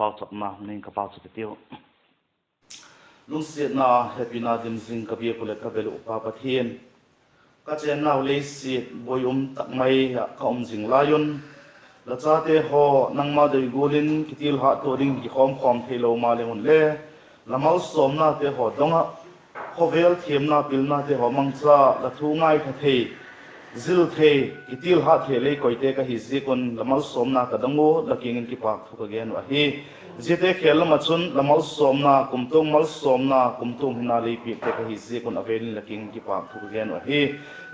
kapau chop na ning kapau chop tiêu lung siết na happy na dim sing kapia kule kabelu pa pathian ka chen nau le siết boy tak mai ka jing layon la cha te ho nang ma dei golin kitil ha to ring ki khom thelo ma le hun le lamal som na te ho donga khovel thiam na pil na te ho mangcha la thu ngai tha thei zil thei kitil ha the le koite ka hi zi kon lamal som na ka dango la kingin ki pak thu ka gen wa hi zite khel ma chun lamal som na kumtung mal som na kumtung hina le pi te ka hi zi kon avelin la kingin ki pak thu ka gen wa hi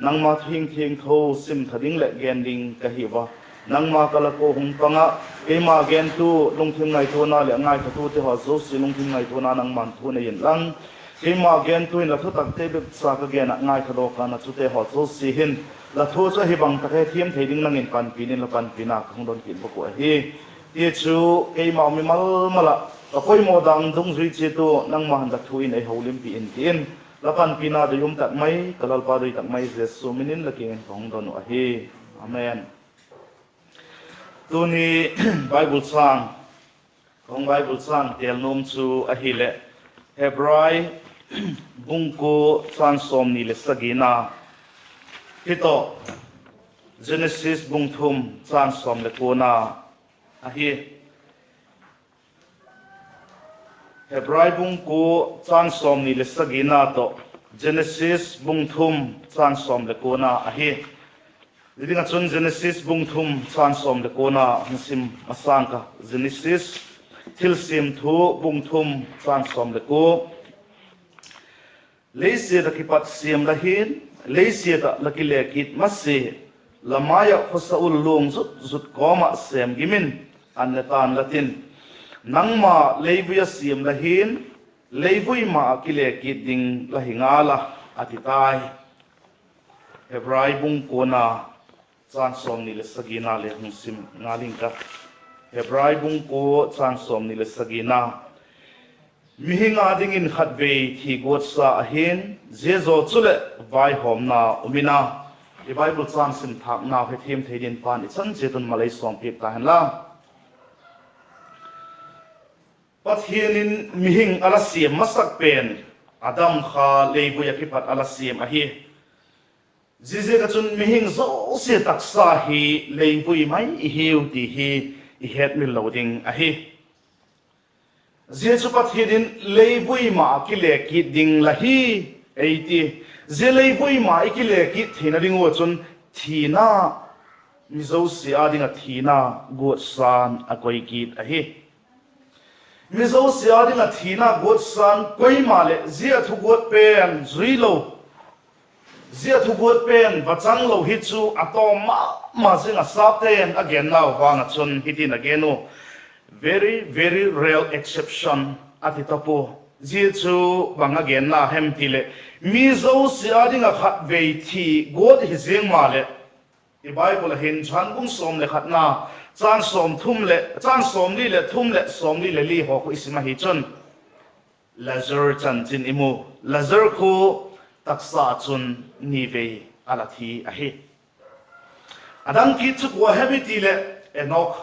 nang ma thing tho sim thading le gen ding ka hi wa nang ma kala ko hung panga e ma gen tu lung thim ngai tho na le ngai thu te ho zo si lung thim ngai tho na nang man thu na yin lang e ma gen tu in la thu tak te be sa ka gen ngai thado ka na chu te ho zo si hin la thu cha hi bang ta ke thiam thei ding nang in pan pin in la pan pina khong don kin bo ko hi ti chu e ma mi mal mala ka koi mo dang Dungzui che tu nang ma han da thu in e holim pi in tin la pan pina de yum tak mai kalal pa doi tak mai jesu minin la kin khong don wa hi amen tuni Bible sang kong Bible sang tel nom chu a hi le Hebrai bungko transom ni le sagina hito Genesis bungthum transom le kona a hi Hebrai bungko transom ni le sagina to Genesis bungthum transom le kona a hi Diding at sun Genesis bungthum transom le kona sim masangka Genesis tilsim thu bungthum transom le ko leise da kipat sim lahin leise da lakile kit masi lamaya khosaul lung zut koma sem gimin anletan latin nangma leibuya sim lahin leibui ma kile kit ding lahingala atitai Hebrai bungkona transom ni le sagina le sim ngalingka Hebrai bungko transom ni le sagina mihinga dingin khatbe thi gotsa ahin jezo chule vai homna umina the Bible transim thak na he them theidin pan i chan chetun malai som pek ta hanla pathianin mihing alasiam masak pen adam kha leibuya phipat alasiam ahi Zize ka chun mihing zo se taksa hi leibui mai I hiu ti hi I het mil loading ahi Zia chu pathidin leibui ma kile ki ding lahi eiti ze leibui ma ikile ki thina ding wo chun thina mizo si adinga thina go san akoi ki ahi mizo si adinga thina go san koi male zia thu go pen zuilo Zia thu gut pen bachang lo hi chu atom ma singa sapten again now wanga chun hitin again no very rare exception atitapo zia chu bang again na hem tile mi zo sia dinga khat ve thi god hi jeng ma le I Bible hin chan bung som le khat na chan som thum le chan som li le thum le som li le li ho ko isma hi chun lazar chan chin imu lazar khu taksa chun ni ve alathi ahi adang ki chu ko habiti le enok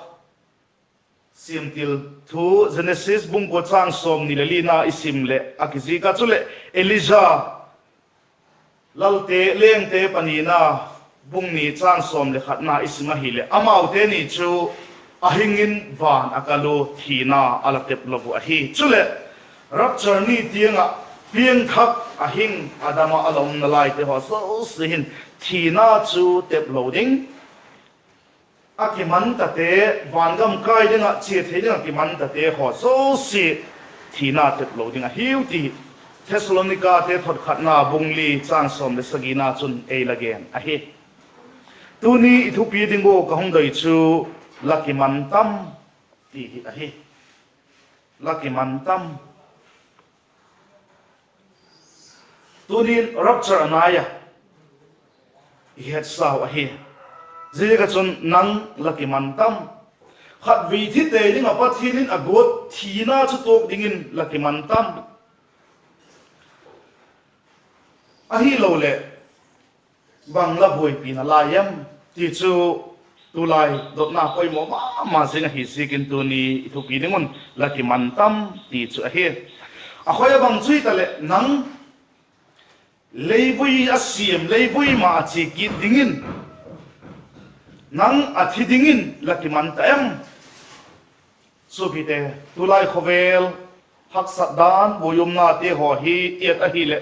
simtil thu Genesis bung ko chang som ni le lina isim le akizi ka chule Elijah lalte lengte panina bung ni chang som le khatna isma hi le amau te ni chu ahingin van akalo thina alatep lobu ahi chule rapture ni tianga piang khak ahing adama alom na lai te ho so sin thina chu tep loading akiman ta te wangam kai dinga chi the dinga kiman ta te ho so si thina tep loading a hiuti Thessalonica te thot khatna bungli changsom le sagina chun e lagen a hi tuni ithupi dingo ka hongdai chu lakiman tam ti a hi lakiman tam tunin rapture anaya ihet saw ahi zega chun nang lakiman tam khat vi thi te ding apa thinin agot thina chu tok dingin lakiman tam ahi lo le bangla boi pin alayam ti chu tu lai dot na poi mo ma singa hi sikin tu ni thu pi dingun laki man tam ti chu a he a khoya bang chui tale nang leivui asiam leivui ma chi ki dingin nang athi dingin laki man ta em so bite tu lai khovel hak sadan boyum na te ho hi et a hi le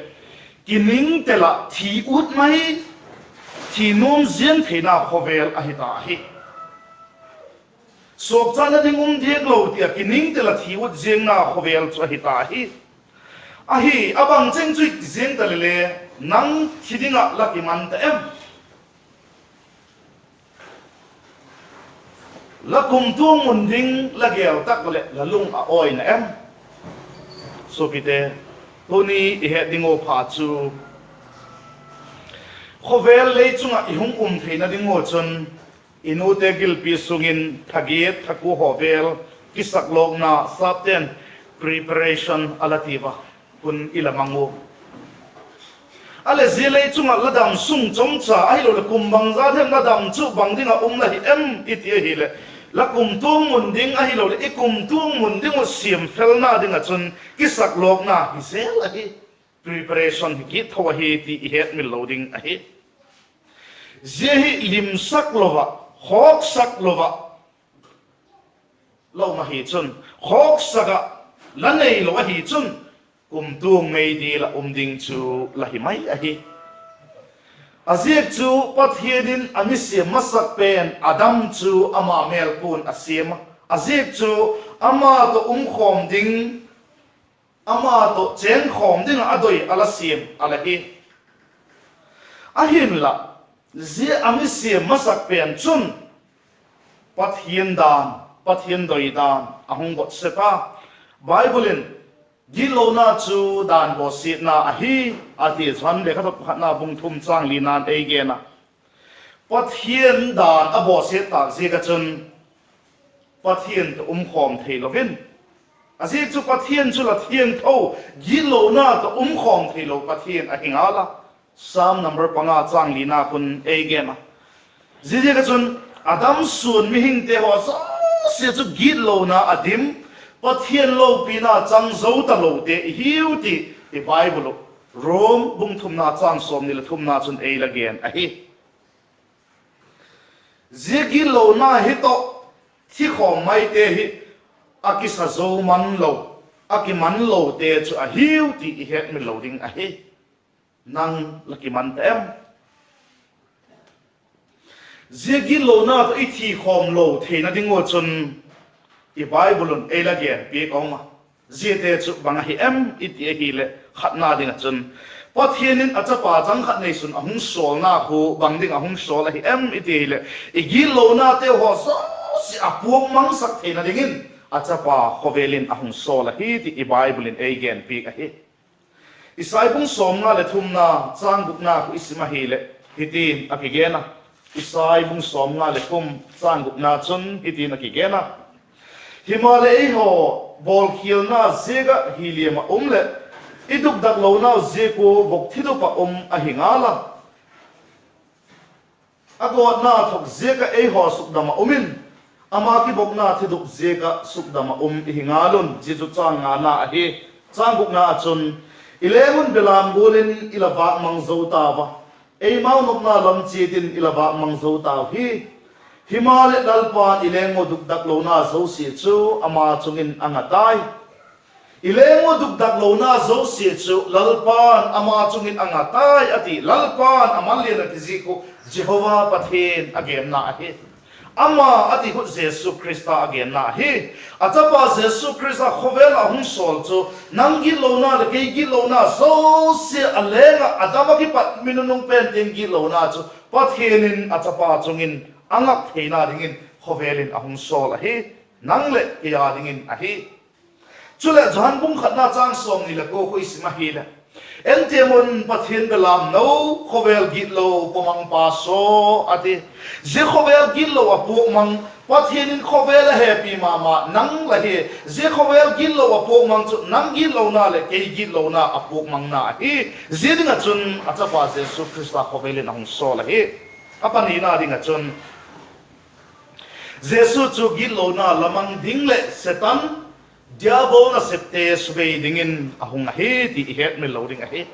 kining tela thi ut mai thi nom zian theina khovel a hi ta hi sok chana ding dek lo tia kining tela thi ut ziang na khovel chu hi ta hi a hi abang cheng chui ziang ta le nang thidinga laki man ta em la kum tu mun ding la gel tak le la lung a oi na em so bite toni he dingo pha chu khovel le chunga ihung theina dingo chon inu te gil pi sungin thagiet thaku hovel kisak lok na sapten preparation alativa kun ilamango ale zile chunga ladam sung chomcha ai lo kumbang za them ladam chu bangdinga la hi em itie hi le la kum tung mun ding a hi lo le ikum tung mun ding o siam fel na ding a chun kisak lok na hi sel a hi preparation hi ki thawa hi ti het mi loading a hi je hi lim sak lova hok sak lova lo ma hi chun hok saka la nei lo a hi chun kum tung mei di la ding chu la hi mai a hi aziek chu pathianin amisiam masak pen adam chu ama melpun asiam aziek chu ama to khom ding ama to chen khom ding adoi alasiam alahi ahin la ze amisiam masak pen chun pathian doi dan ahong bot sepa bible gilona chu dan bo sit na ahi ati zhan le kha na bung thum chang li nan ei ge na pathian dan abo se ta je ka chun pathian to khom thei lovin azi chu pathian chu la thian tho gilona to khom thei lo pathian a hingala sam number panga chang li na kun ei ge na je je ka chun adam sun mi hing te ho so se chu gilona adim pathian lo pina chang zo ta lo te hiu ti e bible rom bung thum na chang som ni la thum na chun ei again a hi zegi lo na hi to thi khom mai te hi akisa zo man lo akiman lo te chu a hiu ti i het mi loading a hi nang laki man te em zegi lo na to i thi khom lo the na dingo chun i bible on ela ge pe koma zete chu banga hi em iti hi le khatna ding chun pathianin achapa chang khat nei sun ahung sol na khu bangding ahung sol hi em iti le igi lo na te ho so si apuang mang sak theina dingin achapa khovelin ahung sol hi ti i bible in again pe ka hi isai bung som nga le thum na chang buk na khu isma hi le hiti akigena isai bung som nga le thum chang buk na chun hiti nakigena Himalay ho bol khil na zega helium le iduk dak lo na zeko bok thidu pa ahingala agot na thok zega ho sukdama ama ki bok na thiduk zega sukdama hingalun jitu chang nga na ahi changbuk na achun ilemun belam golin ilaba mangzota ba mau nok na lam chidin ilaba mangzota hi Himalay dalpan ilengo dugdak lo na zo si chu ama chungin angatai ilengo dugdak lo na zo si chu lalpan ama chungin angatai ati lalpan amalien ati ziku Jehovah pathin again na hi ama ati hu Jesus Christa again na hi atapa Jesus Christa khovel ahung sol chu nangi lo na le gi lo na zo si alenga adama ki pat minunung pen gi lo na chu pathinin atapa chungin angak theina dingin khovelin ahung sol ahi nangle ya dingin ahi chule jan bung khatna chang som ni la ko khoi sima hi la entemon pathin belam no khovel gitlo pomang pa so ati je khovel gitlo apu mang pathin khovel happy mama nang la he je khovel gitlo apu mang chu nang gitlo na le ke gitlo na apu mang na hi je dinga chun achapa Jesus Christa khovelin ahung sol ahi apa ni na dinga chun Jesu chu gi lo na lamang ding le setan diabol na septe subei dingin ahung a he ti het me lo ding a he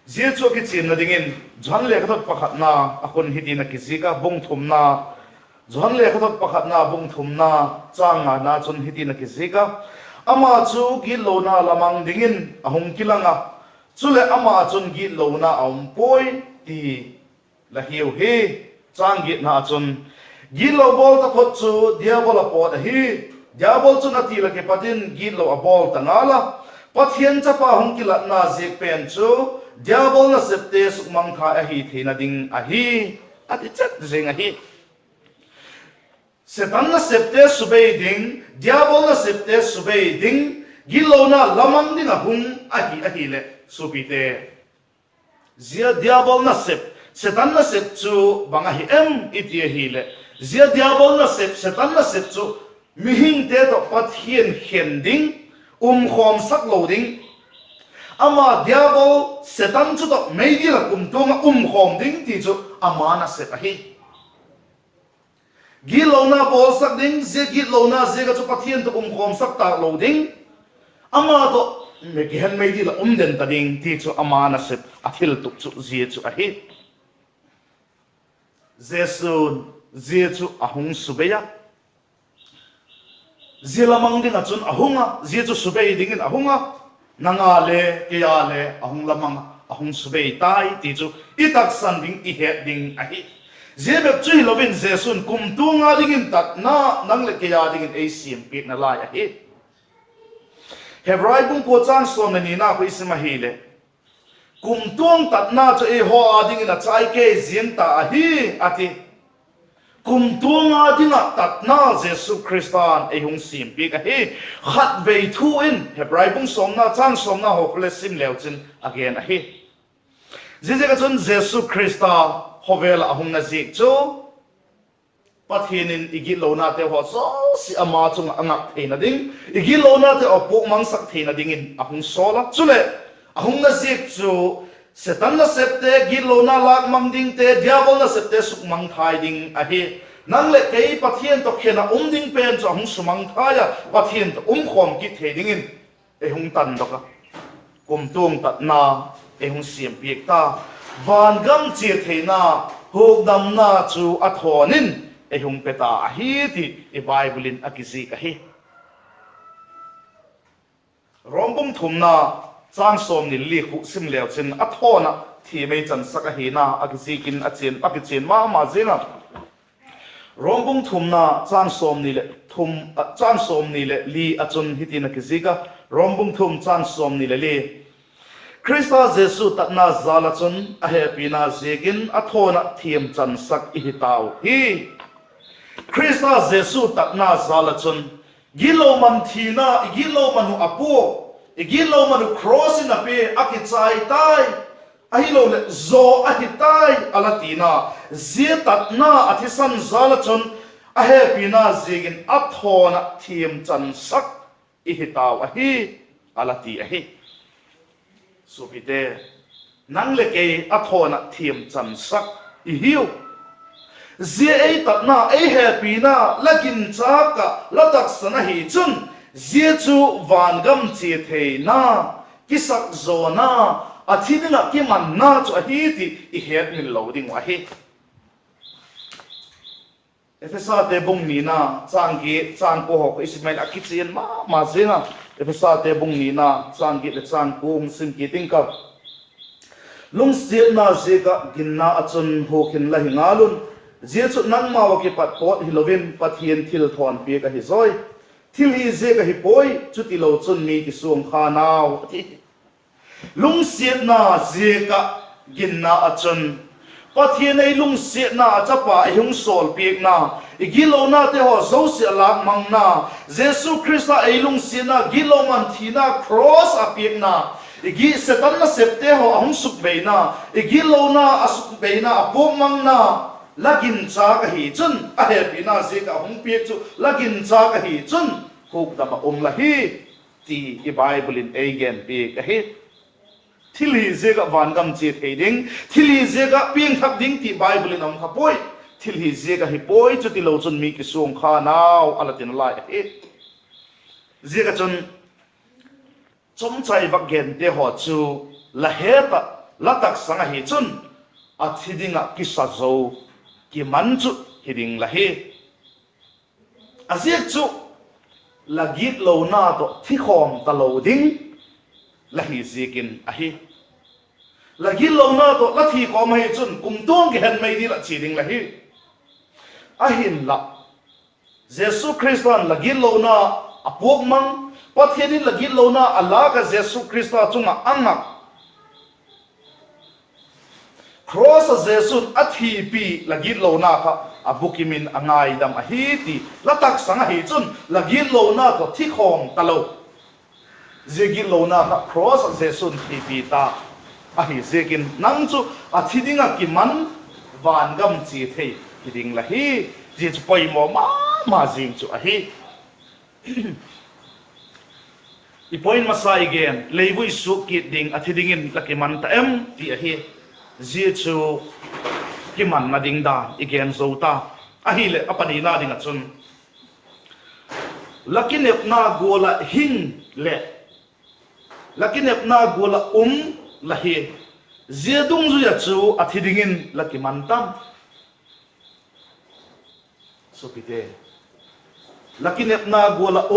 Jesu ki chin na dingin zhan le khatot pakhat na akon hiti na kisika bung thum na zhan le khatot pakhat na bung thum na changa na chun hiti na kisika ama chu gi lo na lamang dingin ahung kilanga chule ama chun gi lo na aum poi ti la hiu he chang gi na chun gi lo bol ta khot chu diabol a pot hi diabol chu na ti la ke patin gi lo a bol ta ngala pathian cha pa hung kilat na je pen chu diabol na septe sukmang tha a hi thina ding a hi ati chat jeng a hi setan na septe subei ding diabol na septe subei ding gi lo na lamang ding a hung a hi le subite zia diabol na sep setan na sep chu banga hi em itia hi le zia diabol na sep setan na sep chu mi hing te to pathian hen ding khom sak lo ding ama diabol setan chu to meidi la kum tonga khom ding ti chu ama na sep hi gi lo na bol sak ding ze gi lo na ze ga chu pathian to khom sak ta lo ding ama to me gen meidi la den ta ding ti chu ama na sep athil tu chu zi chu a hi Jesu ahung subeya zilamang ding achun ahunga Jesu subei dingin ahunga nanga le kya le ahung lamang ahung subei tai ti chu itak san ding I het ding ahi jebe chui lovin Jesun kum tunga dingin tat na nang le kya dingin ei sim pik na lai ahi Hebrai bung po chang som ni na ko isma hile kum tuang tat na chu e ho dingin a chai ke zin ta ahi ati kum tuanga dinga tatna Jesu Christan e hung sim pi ka he khat vei thu in Hebrai bung somna chang somna ho khle sim leo chin again a he je ka chun Jesu Christa hovel a hung na zik chu pathin in igi lo na te ho so si ama chung angak theina ding igi lo na te opok mang sak theina ding in a hung sola chule a hung na zik chu setan na septe gilo na lak mang ding te diabol na septe suk mang thai ding a hi nang le kei pathian to khena ding pen cho hung sumang thaya pathian to khom ki the ding in e hung tan doka kum tung tat na e hung siam piek ta van gam chi theina hok dam na chu a thonin e hung peta a hi ti e bible in akisi ka hi rombum thumna chang som ni li khu sim leo chen a thona thi mei chan saka hi na akisikin a chen pakichin ma zinga rombung thumna chang som ni le chang som ni le li achun hitina kisika rombung thum chang som ni le li Krista Jesu tatna zala chun a happy na zegin a thona thiam chan sak I tau hi Krista Jesu tatna zala chun gilo man thina gilo manu apo igilo manu cross in a pe akichai tai ahilo le zo ahitai alatina zetat na athisan zala chun a happy na zigin athona thiam chan sak ihitaw ahi alati ahi subite nang le ke athona thiam chan sak ihiu ze ei tatna ei happy na lagin chaka latak sana hi chun Jesu van gam chi thei na kisak zo na athidina kiman na chu ahi ti I het min lo ding wa hi efesa te bung ni na chang ko ho ismail akichin ma zinga efesa te bung ni na chang le chang ko sim ki ting ka lung sil na ze ka ginna achun ho khin la hingalun Jesu nang ma wa ki pat pot hilovin pathian thil thon pe ka hi zoi Til hi ze ka hi poi chuti lo chun mi ki suam kha naw lung siat na ze ka gin na achun pathian ei lung siat na chapa hung sol pek na igilo na te ho zo se lak mang na Jesu Christa ei lung siat na gilo man thina cross a pek na igi setan na septe ho hung suk be na igilo na asuk be na apom mang na lagin cha ka hi chun a happy na ze ka hung pek chu lagin cha ka hi chun huk da ma la hi ti I bible in again pe ka hi thili ze ka van gam che thei ding thili ze ka ping thak ding ti bible in kha poi thil hi zega hi poi chu ti lo chun mi ki sung kha naw alatin lai he zega chun chom chai vak gen te ho chu la heta la tak sanga hi chun a thidinga ki sa zo ki man chu hiding la he aziak chu la git lo na to thi khom ta lo ding la hi zikin a hi la git lo na to la thi khom hi chun kum tong ge han mai ni la chi ding la hi a hin la jesu christan la git lo na apok mang pathiani la git lo na ala ka jesu christa chunga anga cross a jesu athi pi la git lo na kha abukimin angai dam a hi ti latak sanga hi chun lagi lo na to thi khom talo zegi lo na kha cross jesun thi pi ta a hi zekin nang chu a thidinga ki man van gam chi thei hiding la hi ji chu poi mo ma jing chu a hi I point masai again leivui su ki ding a thidingin la ki man ta em ti a hi ji chu kiman na ding da again zota ahile apani na ding achun lakinep na gola hing le lakinep na gola la hi zedung zu ya chu athidingin lakiman tam so pite lakinep na gola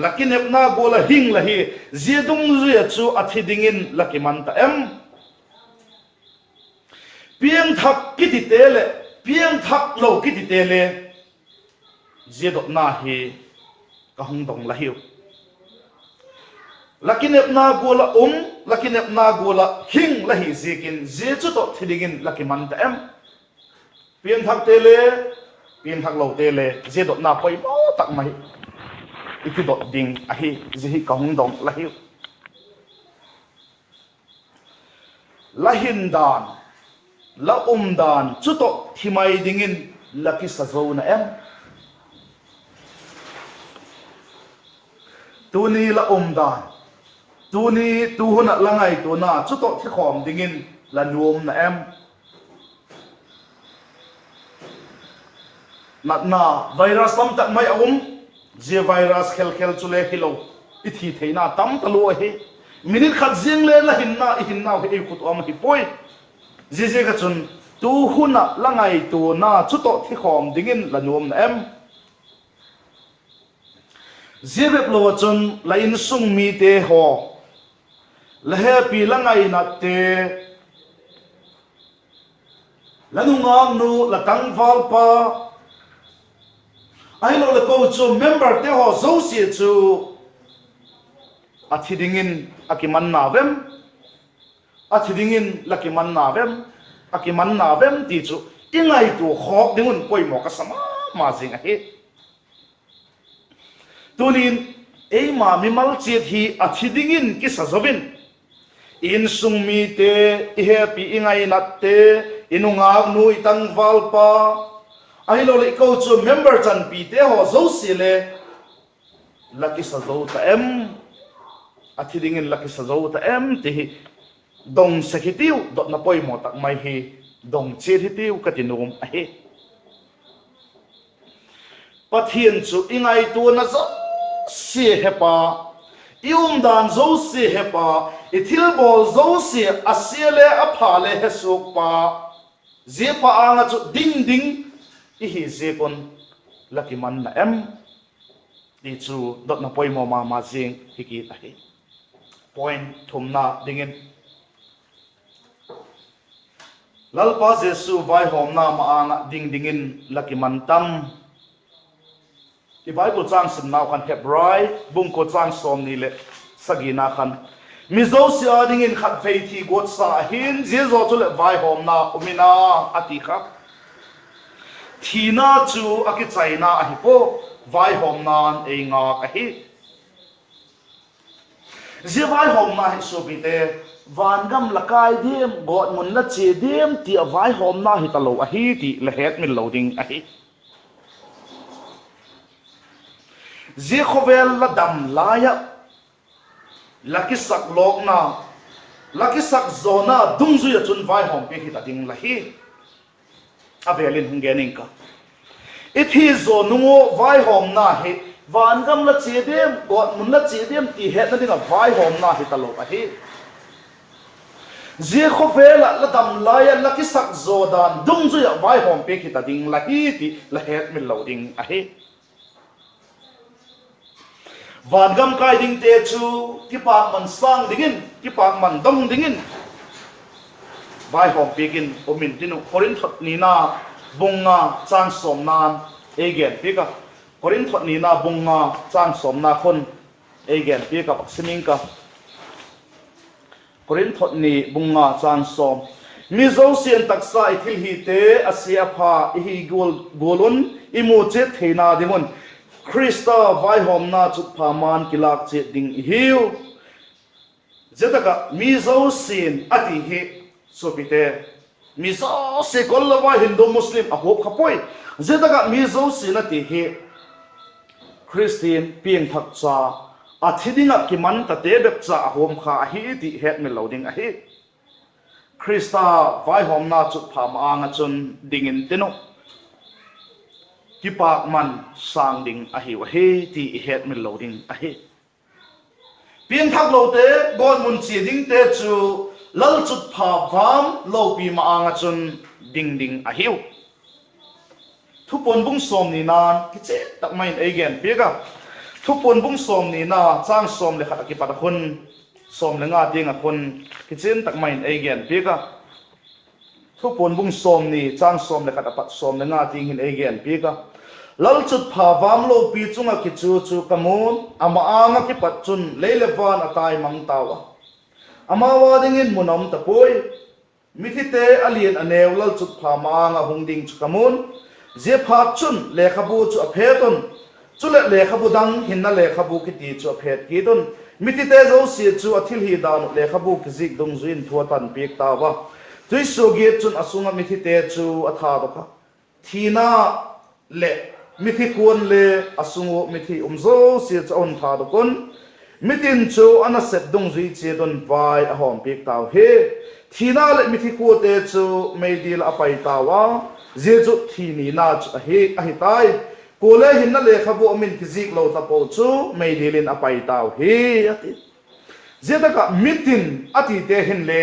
lakinep na gola hing la hi zedung zu ya chu athidingin lakiman ta em piang thak kiti tele piang thak lo kiti tele zedot na hi ka hung dong la hiu lakinep na gola lakinep na gola hing la hi zikin ze chu to thidingin lakiman ta em piang thak lo tele zedot na poi mo tak mai ikidot ding a hi ze hi ka hung dong la hiu lahin dan la dan chu to thimai dingin laki sa zo na em tuni la dan tuni tu huna langai tu na chu to thi khom dingin la nuom na em na virus tam tak mai je virus khel chule hilo ithi theina tam talo he minute khat jing le la hinna he khut am hi poi je ka chun tu huna langai tu na chu to thi khom dingin la nuam na em zebep lo chun la in sung mi te ho la happy langai na te la nu ngam nu la tang val pa ai lo la ko chu member te ho zo si chu athidingin akiman na vem athidingin lakiman na vem akiman na vem ti chu ingai tu khok dingun poi mo ka sama ma jing a he tunin ei ma mi mal che thi athidingin ki sajovin in sung mi te I happy ingai na te inunga nu itang valpa ai lo le ko chu member chan pi te ho zo si le laki sazo ta em athidingin laki sazo ta em ti dong sakhitiu dot na poi mo tak mai hi dong che hitiu katinum a he pathian chu ingai tu na zo si hepa dan zo si hepa ithil bol zo si asiale aphale he suk pa je pa anga chu ding hi je kon laki man na em ti chu dot na poi mo ma jing hiki a he point thumna dingin lalpa jesu vai hom na ma anga dingin laki man tam I bible chang sim naw kan hebrai bung ko chang som ni le sagina khan mizo sia dingin khat phei thi got sa hin je zo chu le vai hom na umina ati kha thina chu aki chaina a hi po vai hom nan e nga ka hi je vai hom na hi so bi te van gam lakai dem god mun la che dem ti vai hom na hi talo a hi ti la het min loading a hi je khovel la dam laya laki sak lok na laki sak zona dungzui chun vai hom pe hi ta ding la hi avelin hungening ka ithi zo nungo vai hom na he van gam la chedem god mun la chedem ti het na dinga vai hom na he talo a he je khopela la dam laya la ki sak zodan dungzui vai hom pe ki ta ding la hi ti la het min loading a he van gam kai ding te chu ki pak man sang dingin ki pak man dong dingin vai hom pe kin omin tinu korin thot ni na bunga chang som nan again pika korin thot ni na bunga chang som na khon again pika sining ka korin thot ni bunga chang som mi zo sian taksa ithil hi te asia pha hi golun imu che theina dimun Krista vai hom na chut pha man kilak che ding hiu zetaka mi zo sian ati hi sopite mi zo se kollawa hindu muslim a hop khapoi zetaka mi zo sian ati hi Christian pieng thak cha athidinga kiman ta te bek cha hom kha hi ti het me loading a hi Krista vai hom na chut pha ma anga chun dingin teno kipak man sang ding a hi wa he ti het me loading a hi pieng thak lo te god mun chi ding te chu lal chut pha vam lo pi ma anga chun ding ding a hiu thupon bung som ni nan ki che tak main again pega thupon bung som ni na chang som le khat ki pat khun som le nga ding a khun ki chen tak main again pega thupon bung som ni chang som le khat pat som le nga ding hin again pega lal chut pha vam lo pi chunga ki chu chu kamun ama anga ki pat chun leilewan atai mang tawa ama wa dingin munam ta poi mithite alien anew lal chut pha ma anga hungding chu kamun je pha chun le khabu chu apheton chule le khabu dang hinna le khabu ki ti chu aphet ki don mitite zo si chu athil hi dan le khabu ki zik dungzuin thuatan pek ta wa tui so ge chun asunga mithite chu atha do ka thina le mithi kun le asungo mithi umzo si chon tha do kon mitin chu anasep dungzui che don vai a hom pek taw he thina le mithi ko te chu meidil apai tawa je chu thini na chu he a hi tai ko le hin na le khabu min kizik lo ta po chu meidilin apai taw he ati je ta ka mitin ati te hin le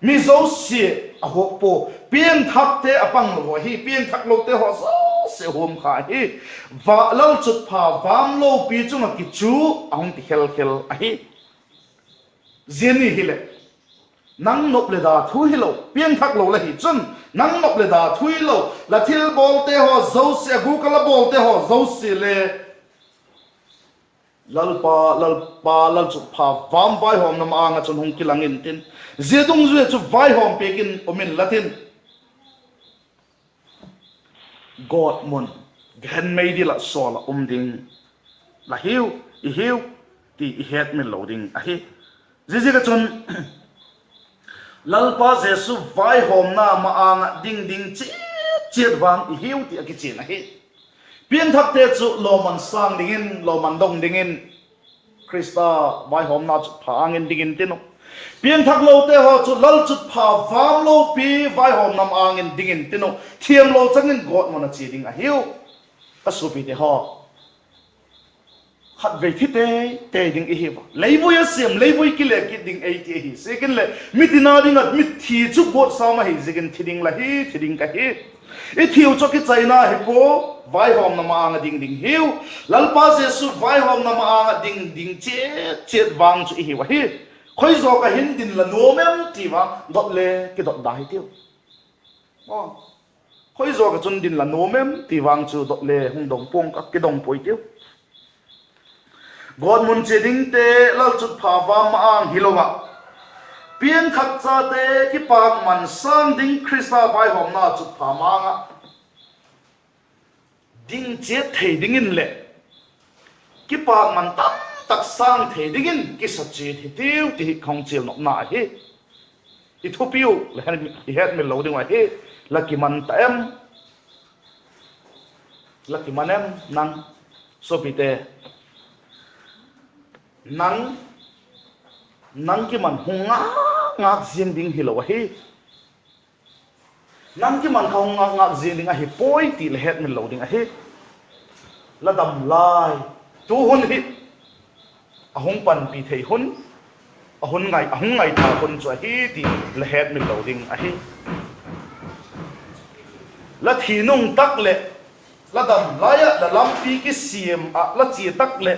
mi zo si a ho po pian thak te apang lo hi pian thak lo te ho so se hom kha hi va lo chut pha vam lo pi chu ma ki chu ahong ti khel khel a hi zeni hile nang nop le da thu hi lo pian thak lo la hi chun nang nop le da thui lo la thil bol te ho zo se gu kala bol te ho zo se le lal chut pha vam vai hom nam anga chun hong kilangin tin zedung zue chu vai hom pekin omin latin God mon gan made la sola ding la hiu I hiu ti het min loading a hi zizi ka chun lalpa jesu vai hom na ma anga ding ding chet wang I hiu ti aki chen a hi pian thak te chu loman sang dingin loman dong dingin Krista vai hom na chu phangin dingin tino pian thak lo te ho chu lal chut pha vam lo pi vai hom nam angin dingin tino thiam lo changin god mona chi ding a hiu ka su pi te ho khat ve thi te ding I hi ba leibu ya sem leibu ki le ki ding ai ti hi second le mitina ding at mit thi chu god sa ma hi zigin thiding la hi thiding ka hi I thiu cho ki chaina hi po vai hom nam anga ding ding hiu lalpa jesu vai hom nam anga ding ding chet wang chu I hi wa hi khoi zo ka hin din la no mem ti wa dot le ki dot dai tiu khoi zo ka chun din la no mem ti wang chu dot le hung dong pong ka ki dong poi tiu god mun che ding te lal chut pha wa ma ang hilowa pian thak cha te ki pak man sang ding Krista vai hom na chut pha ma nga ding che thei ding in le ki pak man tam tak sang thei dingin ki sachi thi tiu ti khong chil nok na hi I thu piu le han I het me lo ding wa hi lucky man ta em lucky man em nang so pi te nang ki man hunga ngak zin ding hi lo hi nang kiman khong ngak zin ding a hi poi ti le het min lo ding a hi la dam lai tu hun hi ahong pan pi thei hun ahun ngai tha hun chu hi ti le het min lo ding a hi la thi nung tak le la dam lai la lam pi ki siam a la chi tak le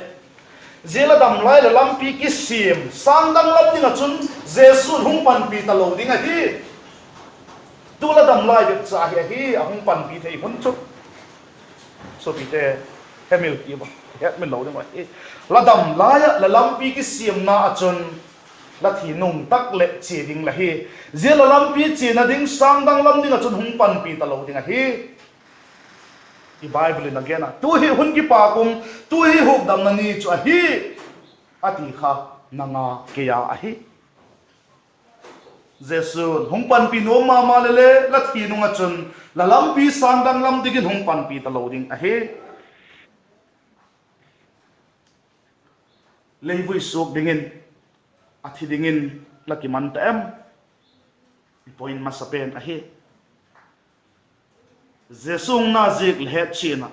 zela dam lai la lam pi ki siam sang dang lam ding a chun jesu hung pan pi ta lo ding a hi tu la dam lai de cha hi ahong pan pi thei hun chu so pi te hemil ki ba het min lo ding a hi la dam lai la lam pi ki siam na a chun la thi nung tak le chi ding la hi zela lam pi chi na ding sang dang lam ding a chun hung pan pi ta lo ding a hi i bible in again tu hi hun ki pa kum tu hi huk dam na ni chu a hi ati kha nanga ke ya a hi jesu hung pan pi no ma le la thi nung a chun la lam pi sang dang lam digin hung pan pi ta lo ding a hi leivui sok dingin athi dingin la ki man ta em point masapen a hi jesung na zik le het china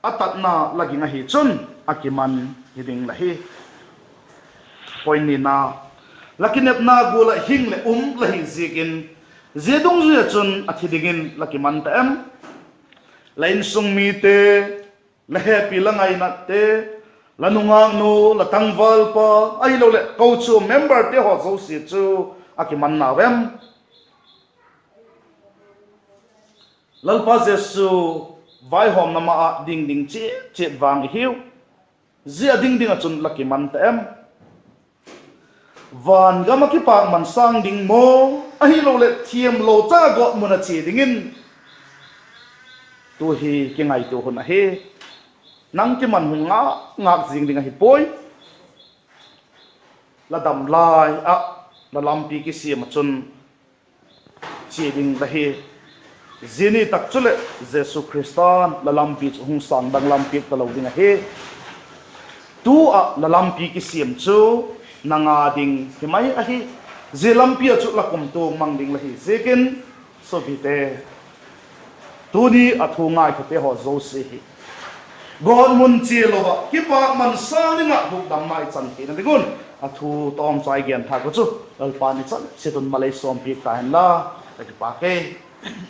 atat na lagi nga hi chun akiman hiding la hi point ni na lakinep na gula hing le la hi zikin zedung zui chun athi dingin lakiman ta em lain sung mi te la happy la ngai na te la nunga no la tangwal pa ai lo le ko chu member te ho zo si chu akiman na wem lalpa jesu vai hom nama a ding ding che wang hiu zia ding ding a chun laki man ta em van gama ki pa man sang ding mo a hi lo le thiam lo cha go mun a chi dingin tu hi ki ngai tu hun a he nang ki man hunga ngak jing ding a hi poi la dam lai a la lampi ki siam chun chi ding da he zini tak chule jesu christan la lampi hung sang dang lampi ta lo ding a he tu a la lampi ki siam chu nanga ding hi mai a hi je lampi a chu la kum tu mang ding la hi zekin so bite tu ni a thu ngai khote ho zo se hi god mun chi lo ba ki pa man sang ni nga buk dam mai chan ti na digun a thu tom chai gen tha ko chu al pa ni chan se tun malai som pi ta hen la ta ki pa ke